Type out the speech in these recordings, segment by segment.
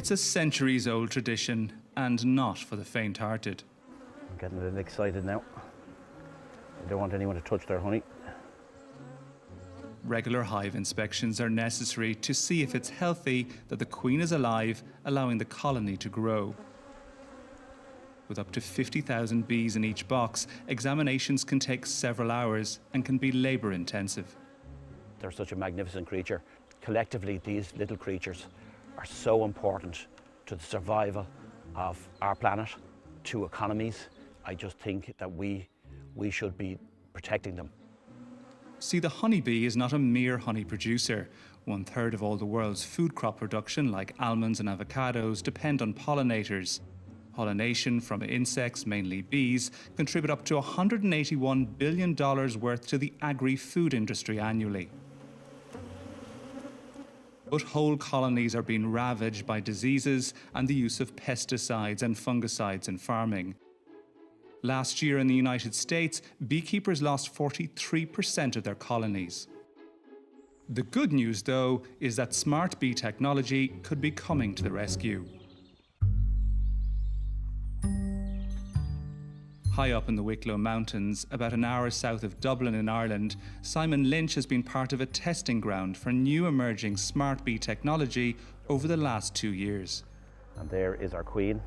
It's a centuries-old tradition and not for the faint-hearted. I'm getting a little excited now. I don't want anyone to touch their honey. Regular hive inspections are necessary to see if it's healthy, that the queen is alive, allowing the colony to grow. With up to 50,000 bees in each box, examinations can take several hours and can be labour-intensive. They're such a magnificent creature. Collectively, these little creatures are so important to the survival of our planet, to economies. I just think that we should be protecting them. See, the honeybee is not a mere honey producer. 1/3 of all the world's food crop production, like almonds and avocados, depend on pollinators. Pollination from insects, mainly bees, contribute up to $181 billion worth to the agri-food industry annually. But whole colonies are being ravaged by diseases and the use of pesticides and fungicides in farming. Last year in the United States, beekeepers lost 43% of their colonies. The good news, though, is that smart bee technology could be coming to the rescue. High up in the Wicklow Mountains, about an hour south of Dublin in Ireland, Simon Lynch has been part of a testing ground for new emerging smart bee technology over the last 2 years. And there is our queen.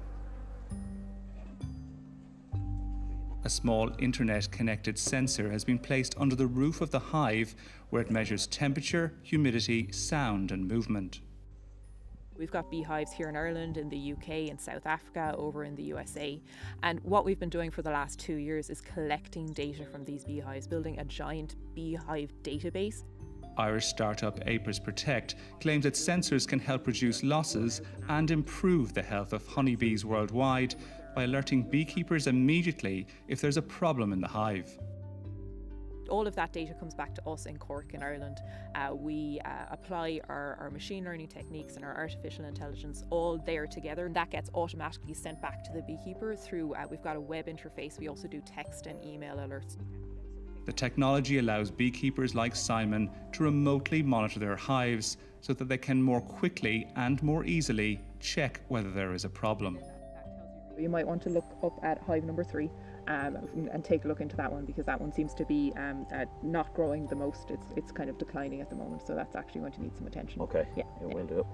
A small internet-connected sensor has been placed under the roof of the hive, where it measures temperature, humidity, sound and movement. We've got beehives here in Ireland, in the UK, in South Africa, over in the USA. And what we've been doing for the last 2 years is collecting data from these beehives, building a giant beehive database. Irish startup Apis Protect claims its sensors can help reduce losses and improve the health of honeybees worldwide by alerting beekeepers immediately if there's a problem in the hive. All of that data comes back to us in Cork in Ireland. We apply our machine learning techniques and our artificial intelligence all there together, and that gets automatically sent back to the beekeeper through, we've got a web interface. We also do text and email alerts. The technology allows beekeepers like Simon to remotely monitor their hives so that they can more quickly and more easily check whether there is a problem. You might want to look up at hive number 3 and take a look into that one, because that one seems to be not growing the most. It's kind of declining at the moment, so that's actually going to need some attention. Okay, yeah, we'll do it.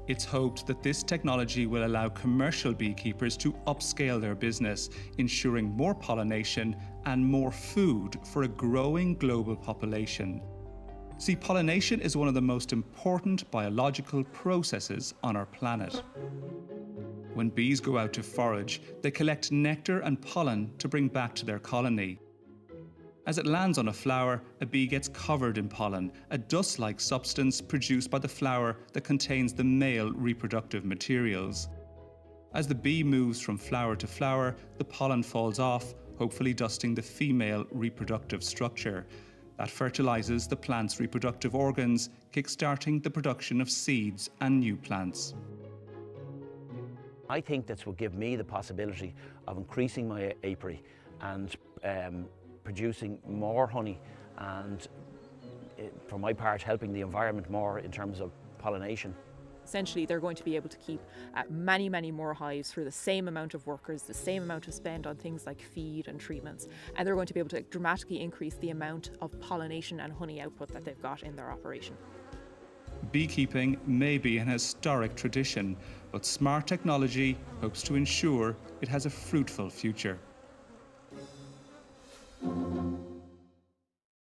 It's hoped that this technology will allow commercial beekeepers to upscale their business, ensuring more pollination and more food for a growing global population. See, pollination is one of the most important biological processes on our planet. When bees go out to forage, they collect nectar and pollen to bring back to their colony. As it lands on a flower, a bee gets covered in pollen, a dust-like substance produced by the flower that contains the male reproductive materials. As the bee moves from flower to flower, the pollen falls off, hopefully dusting the female reproductive structure. That fertilizes the plant's reproductive organs, kick-starting the production of seeds and new plants. I think this will give me the possibility of increasing my apiary and producing more honey, and for my part helping the environment more in terms of pollination. Essentially, they're going to be able to keep many, many more hives for the same amount of workers, the same amount of spend on things like feed and treatments, and they're going to be able to dramatically increase the amount of pollination and honey output that they've got in their operation. Beekeeping may be an historic tradition, but smart technology hopes to ensure it has a fruitful future.